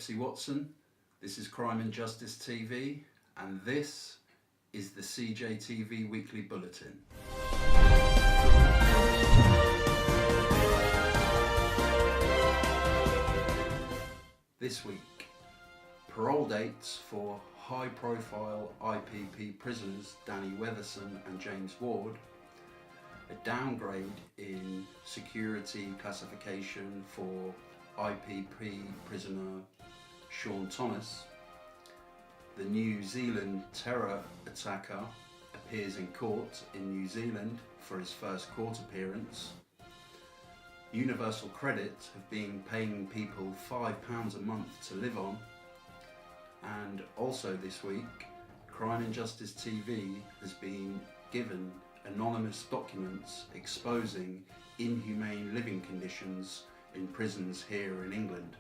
Pep Watson, this is Crime and Justice TV, and this is the CJTV Weekly Bulletin. This week, parole dates for high-profile IPP prisoners Danny Weatherson and James Ward, a downgrade in security classification for IPP prisoner Sean Thomas, the New Zealand terror attacker appears in court in New Zealand for his first court appearance, Universal Credit have been paying people £5 a month to live on, and also this week Crime and Justice TV has been given anonymous documents exposing inhumane living conditions in prisons here in England.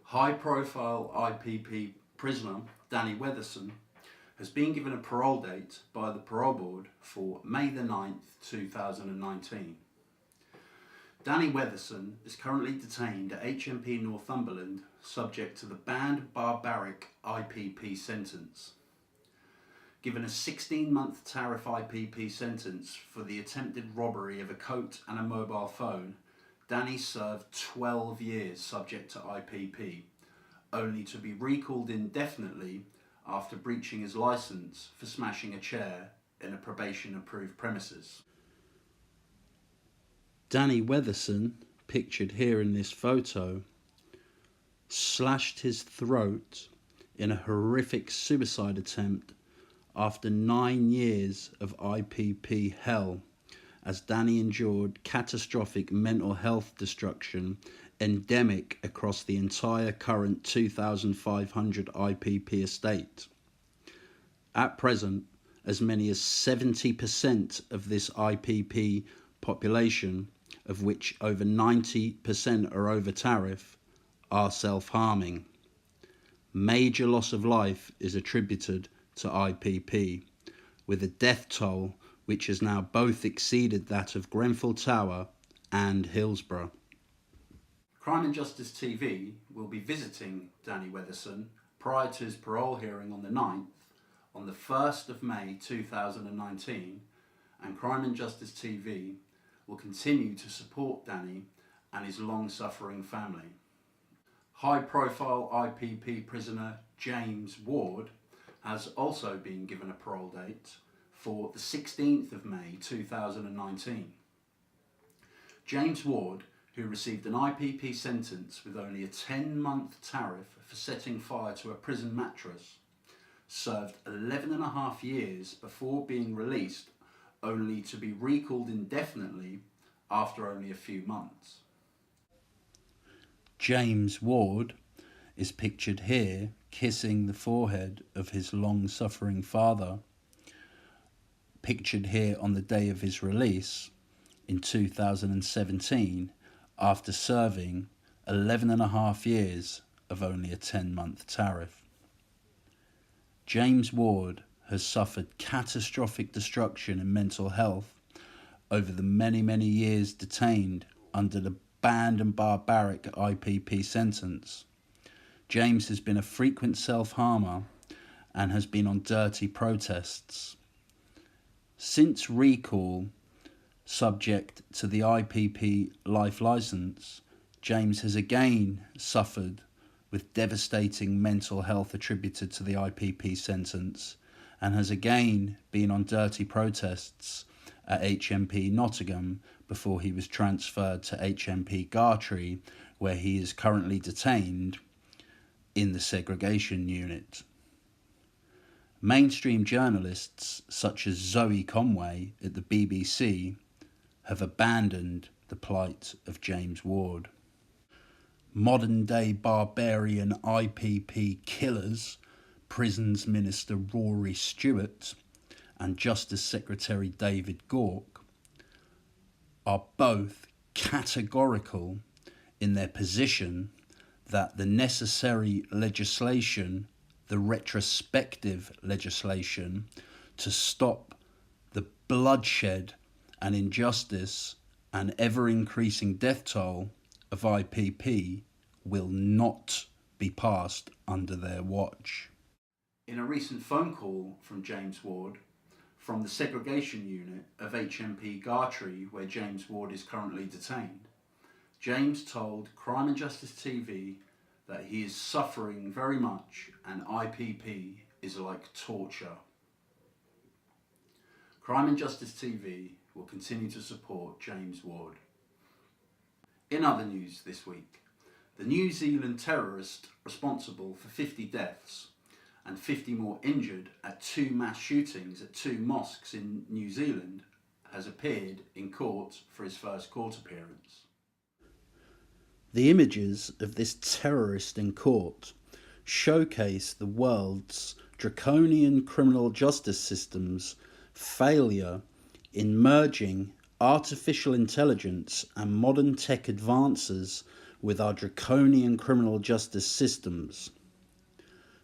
High-profile IPP prisoner Danny Weatherson has been given a parole date by the parole board for May the 9th, 2019. Danny Weatherson is currently detained at HMP Northumberland subject to the banned barbaric IPP sentence. Given a 16-month tariff IPP sentence for the attempted robbery of a coat and a mobile phone, Danny served 12 years subject to IPP, only to be recalled indefinitely after breaching his licence for smashing a chair in a probation-approved premises. Danny Weatherson, pictured here in this photo, slashed his throat in a horrific suicide attempt after 9 years of IPP hell, as Danny endured catastrophic mental health destruction endemic across the entire current 2,500 IPP estate. At present, as many as 70% of this IPP population, of which over 90% are over tariff, are self-harming. Major loss of life is attributed to IPP, with a death toll which has now both exceeded that of Grenfell Tower and Hillsborough. Crime and Justice TV will be visiting Danny Weatherson prior to his parole hearing on the 9th, on the 1st of May 2019, and Crime and Justice TV will continue to support Danny and his long-suffering family. High-profile IPP prisoner James Ward has also been given a parole date for the 16th of May 2019. James Ward, who received an IPP sentence with only a 10-month tariff for setting fire to a prison mattress, served 11.5 years before being released, only to be recalled indefinitely after only a few months. James Ward is pictured here kissing the forehead of his long-suffering father, pictured here on the day of his release in 2017 after serving 11.5 years of only a 10-month tariff. James Ward has suffered catastrophic destruction in mental health over the many years detained under the banned and barbaric IPP sentence. James has been a frequent self-harmer and has been on dirty protests. Since recall, subject to the IPP life licence, James has again suffered with devastating mental health attributed to the IPP sentence and has again been on dirty protests at HMP Nottingham before he was transferred to HMP Gartree, where he is currently detained in the segregation unit. Mainstream journalists such as Zoe Conway at the BBC have abandoned the plight of James Ward. Modern-day barbarian IPP killers, Prisons Minister Rory Stewart and Justice Secretary David Gauke, are both categorical in their position that the necessary legislation, the retrospective legislation, to stop the bloodshed and injustice and ever-increasing death toll of IPP will not be passed under their watch. In a recent phone call from James Ward, from the segregation unit of HMP Gartree, where James Ward is currently detained, James told Crime and Justice TV that he is suffering very much and IPP is like torture. Crime and Justice TV will continue to support James Ward. In other news this week, the New Zealand terrorist responsible for 50 deaths and 50 more injured at 2 mass shootings at 2 mosques in New Zealand has appeared in court for his first court appearance. The images of this terrorist in court showcase the world's draconian criminal justice system's failure in merging artificial intelligence and modern tech advances with our draconian criminal justice systems.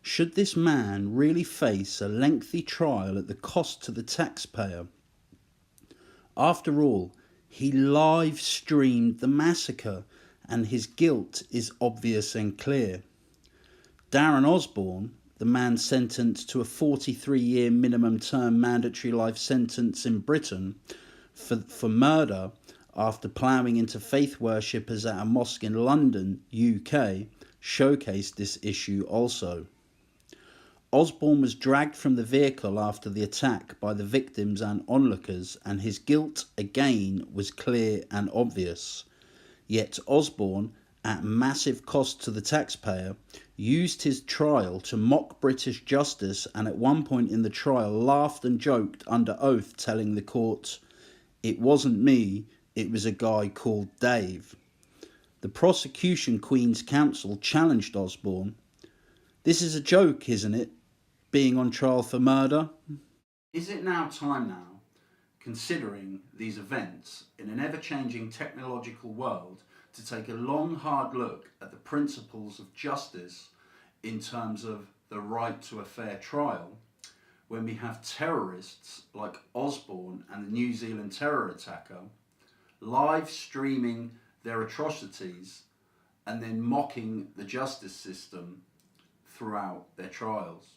Should this man really face a lengthy trial at the cost to the taxpayer? After all, he live streamed the massacre and his guilt is obvious and clear. Darren Osborne, the man sentenced to a 43-year minimum term mandatory life sentence in Britain for murder after ploughing into faith worshippers at a mosque in London, UK, showcased this issue also. Osborne was dragged from the vehicle after the attack by the victims and onlookers, and his guilt again was clear and obvious. Yet Osborne, at massive cost to the taxpayer, used his trial to mock British justice, and at one point in the trial laughed and joked under oath, telling the court, "It wasn't me, it was a guy called Dave." The prosecution Queen's Counsel challenged Osborne. "This is a joke, isn't it, being on trial for murder?" Is it now time now, considering these events in an ever-changing technological world, to take a long, hard look at the principles of justice in terms of the right to a fair trial, when we have terrorists like Osborne and the New Zealand terror attacker live streaming their atrocities and then mocking the justice system throughout their trials?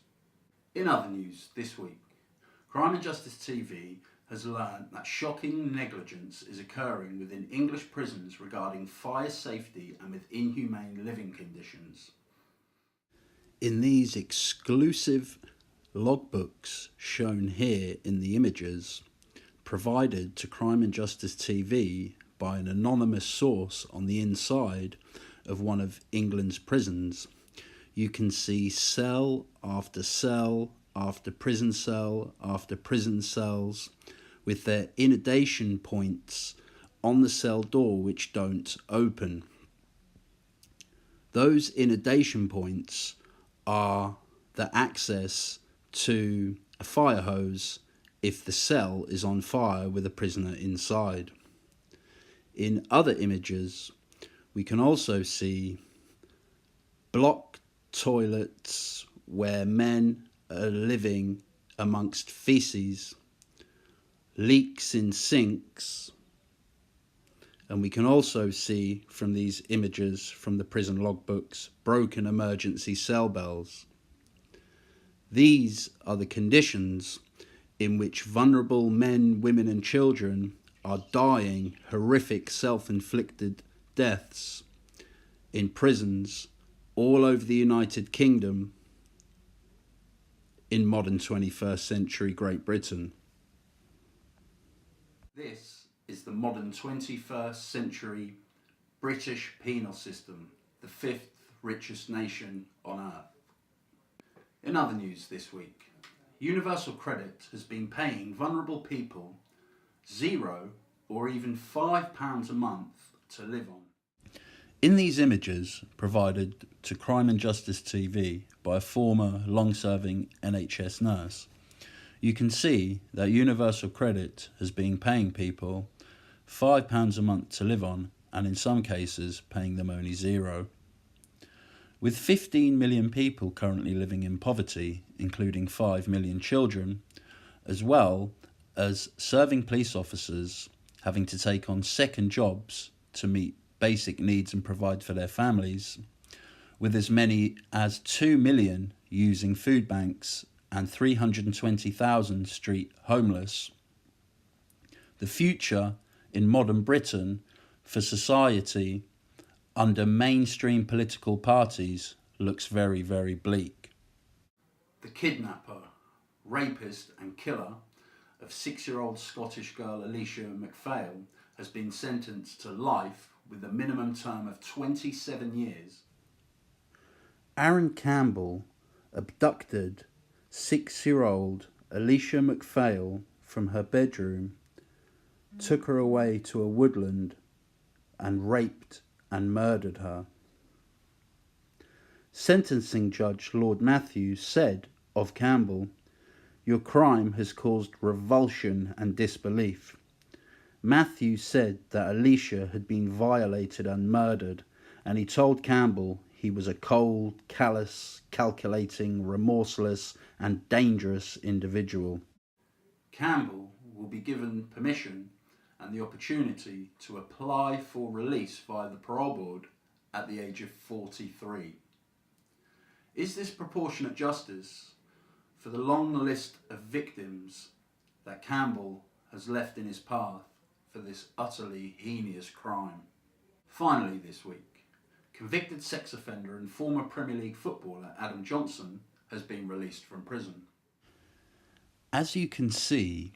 In other news this week, Crime and Justice TV has learned that shocking negligence is occurring within English prisons regarding fire safety and with inhumane living conditions. In these exclusive logbooks shown here in the images, provided to Crime and Justice TV by an anonymous source on the inside of one of England's prisons, you can see cell after cell after prison cell after prison cells with their inundation points on the cell door which don't open. Those inundation points are the access to a fire hose if the cell is on fire with a prisoner inside. In other images, we can also see blocked toilets where men are living amongst feces, leaks in sinks, and we can also see from these images from the prison logbooks broken emergency cell bells. These are the conditions in which vulnerable men, women and children are dying horrific self-inflicted deaths in prisons all over the United Kingdom in modern 21st century Great Britain. This is the modern 21st century British penal system, the 5th richest nation on earth. In other news this week, Universal Credit has been paying vulnerable people £0 or even £5 a month to live on. In these images provided to Crime and Justice TV by a former long-serving NHS nurse, you can see that Universal Credit has been paying people £5 a month to live on, and in some cases paying them only £0. With 15 million people currently living in poverty, including 5 million children, as well as serving police officers having to take on second jobs to meet basic needs and provide for their families, with as many as 2 million using food banks and 320,000 street homeless. The future in modern Britain for society under mainstream political parties looks very, very bleak. The kidnapper, rapist and killer of 6-year-old Scottish girl Alicia McPhail has been sentenced to life with a minimum term of 27 years. Aaron Campbell abducted 6-year-old Alicia McPhail from her bedroom, took her away to a woodland and raped and murdered her. Sentencing Judge Lord Matthews said of Campbell, "Your crime has caused revulsion and disbelief." Matthews said that Alicia had been violated and murdered, and he told Campbell he was a cold, callous, calculating, remorseless and dangerous individual. Campbell will be given permission and the opportunity to apply for release via the parole board at the age of 43. Is this proportionate justice for the long list of victims that Campbell has left in his path for this utterly heinous crime? Finally this week, convicted sex offender and former Premier League footballer Adam Johnson has been released from prison. As you can see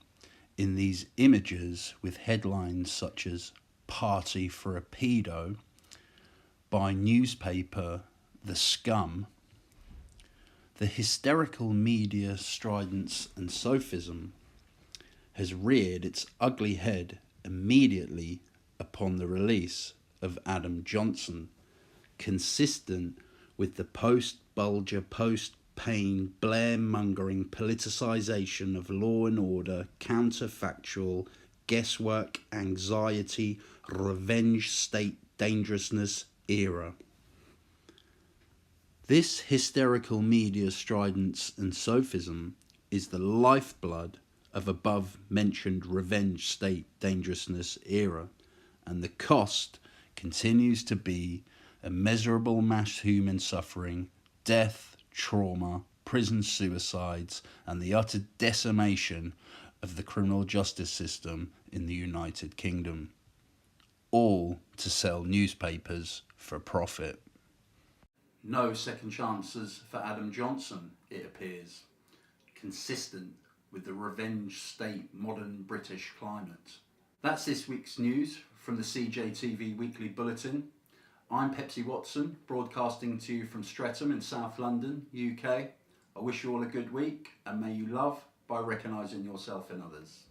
in these images with headlines such as "Party for a Pedo" by newspaper The Scum, the hysterical media stridence and sophism has reared its ugly head immediately upon the release of Adam Johnson, consistent with the post-Bulger, post-Payne, Blair-mongering politicisation of law and order, counterfactual, guesswork, anxiety, revenge state dangerousness era. This hysterical media stridence and sophism is the lifeblood of above-mentioned revenge state dangerousness era, and the cost continues to be immeasurable mass human suffering, death, trauma, prison suicides, and the utter decimation of the criminal justice system in the United Kingdom. All to sell newspapers for profit. No second chances for Adam Johnson, it appears, consistent with the revenge state modern British climate. That's this week's news from the CJTV Weekly Bulletin. I'm Pep Watson, broadcasting to you from Streatham in South London, UK. I wish you all a good week, and may you love by recognising yourself in others.